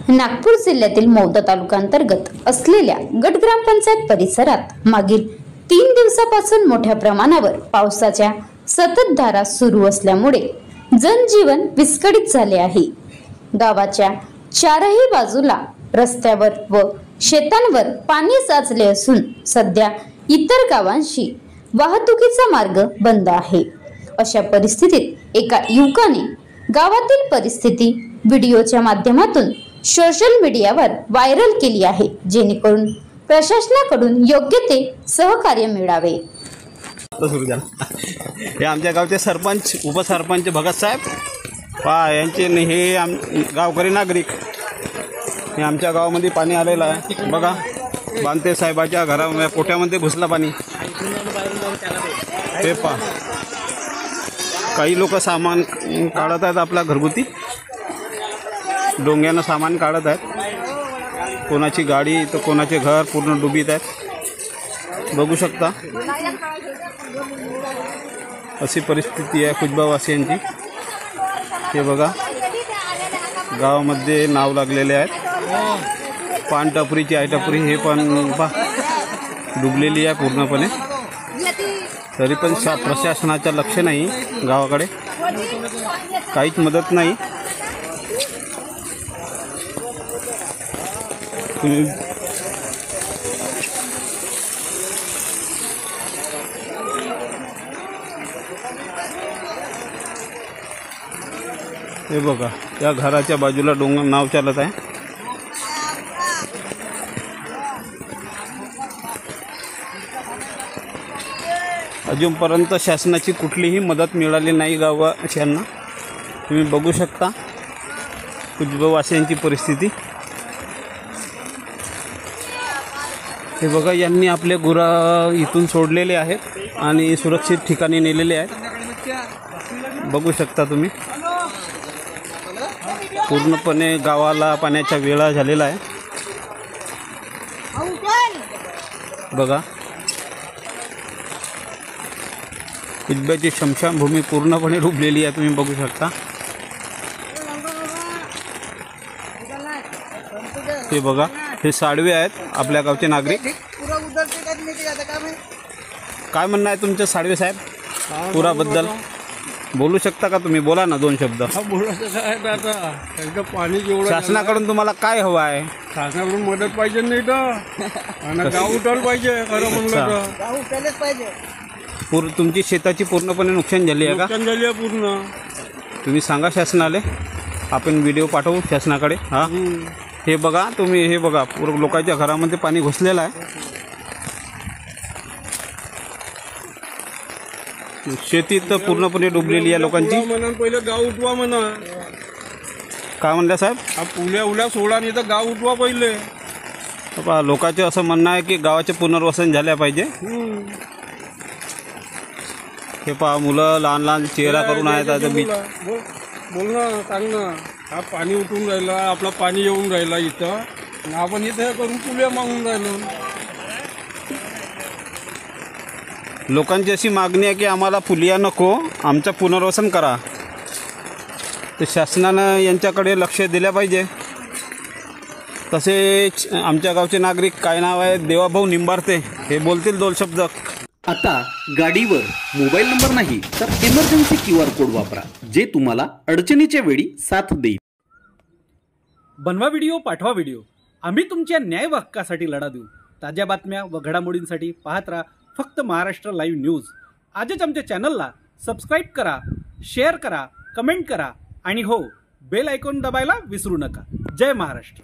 नागपूर जिल्ह्यातील मौदा तालुका अंतर्गत असलेल्या गट ग्रामपंचायत परिसरात मागील 3 दिवसापासून मोठ्या प्रमाणावर पावसाच्या सततधारा सुरू असल्यामुळे जनजीवन विस्कळीत झाले आहे। गावाच्या चारही बाजूला रस्त्यावर व शेतांवर पाणी साचले असून सध्या इतर गावांशी वाहतुकीचा मार्ग बंद आहे। अशा परिस्थितीत एका युवकाने गावातील परिस्थिती व्हिडिओच्या माध्यमातून सोशल मीडियावर व्हायरल केली आहे, जेणेकरून प्रशासनाकडून योग्य ते सहकार्य मिळावे। हे आमच्या गावचे सरपंच उपसरपंच भगत साहेब यांचे हे गावकरी नागरिक हे आमच्या गावामध्ये पाणी आलेलं आहे। बघा बांधते साहेबाच्या घरामध्ये पोट्यामध्ये घुसला पाणी। हे पहा काही लोक सामान काढत आहेत, आपला घरगुती डोंग्यानं सामान काढत आहेत। कोणाची गाडी तर कोणाचे घर पूर्ण डुबीत आहेत, बघू शकता। अशी परिस्थिती आहे कुजबावासियांची। हे बघा गावामध्ये नाव लागलेले आहेत। पान टपरीची आहे टपरी हे पण डुबलेली आहे पूर्णपणे। तरी पण प्रशासनाचं लक्ष नाही गावाकडे, काहीच मदत नाही। हे बघा या घराच्या बाजूला डोंगर नाव चालत आहे। अजूनपर्यंत शासनाची कुठलीही मदत मिळाली नाही गाववासियांना। तुम्ही बघू शकता कुजबावासियांची परिस्थिती। हे बघा यांनी आपले गुरं इथून सोडलेले आहेत आणि सुरक्षित ठिकाणी नेलेले आहेत, बघू शकता तुम्ही। पूर्णपणे गावाला पाण्याचा वेळा झालेला आहे। बघा कुजब्याची शमशानभूमी पूर्णपणे डुबलेली आहे, तुम्ही बघू शकता। हे बघा हे साडवे आहेत आपल्या गावचे नागरिक। काय म्हणणं आहे तुमचं साडवे साहेब पुराबद्दल? बोलू शकता का तुम्ही? बोला ना 2 शब्द। पाणी शासनाकडून तुम्हाला काय हवं आहे? शासनाकडून मदत पाहिजे नाही तर गाव उठवलं पाहिजे, खरं म्हणलं तर। तुमची शेताची पूर्णपणे नुकसान झाली आहे का? नुकसान झाली आहे पूर्ण। तुम्ही सांगा शासनाला, आपण व्हिडिओ पाठवू शासनाकडे। हां हे बघा तुम्ही, हे बघा पूर्ण लोकांच्या घरामध्ये पाणी घुसलेलं आहे। शेती तर पूर्णपणे डुबलेली आहे लोकांची। म्हणा पहिलं गाव उठवा म्हणा। काय म्हणल्या साहेब? हा पुल्या सोडा नाही तर गाव उठवा पहिले। लोकांचं असं म्हणणं आहे की गावाचे पुनर्वसन झाल्या पाहिजे। हे पहा मुलं लहान लहान चेहरा करून आहेत बीच। बोल ना, सांग ना। हा पाणी उठून राहिला, आपला पाणी येऊन राहिला इथं, आपण इथं करून पुल्या मागून राहिलो। लोकांची अशी मागणी आहे की आम्हाला पुलिया नको, आमचं पुनर्वसन करा। तर शासनानं यांच्याकडे लक्ष दिलं पाहिजे। तसेच आमच्या गावचे नागरिक, काय नाव आहे, देवाभाऊ निंबारते, हे बोलतील 2 शब्द। आता गाडीवर मोबाईल नंबर नाही तर इमर्जन्सी QR कोड वापरा, जे तुम्हाला अडचणीच्या वेळी साथ देईल। बनवा व्हिडिओ, पाठवा व्हिडिओ, आम्ही तुमच्या न्याय हक्कासाठी लढा देऊ। ताज्या बातम्या व घडामोडींसाठी पाहत राहा फक्त महाराष्ट्र लाईव्ह न्यूज। आजच आमच्या चॅनलला सबस्क्राईब करा, शेअर करा, कमेंट करा आणि हो, बेल आयकॉन दबायला विसरू नका। जय महाराष्ट्र।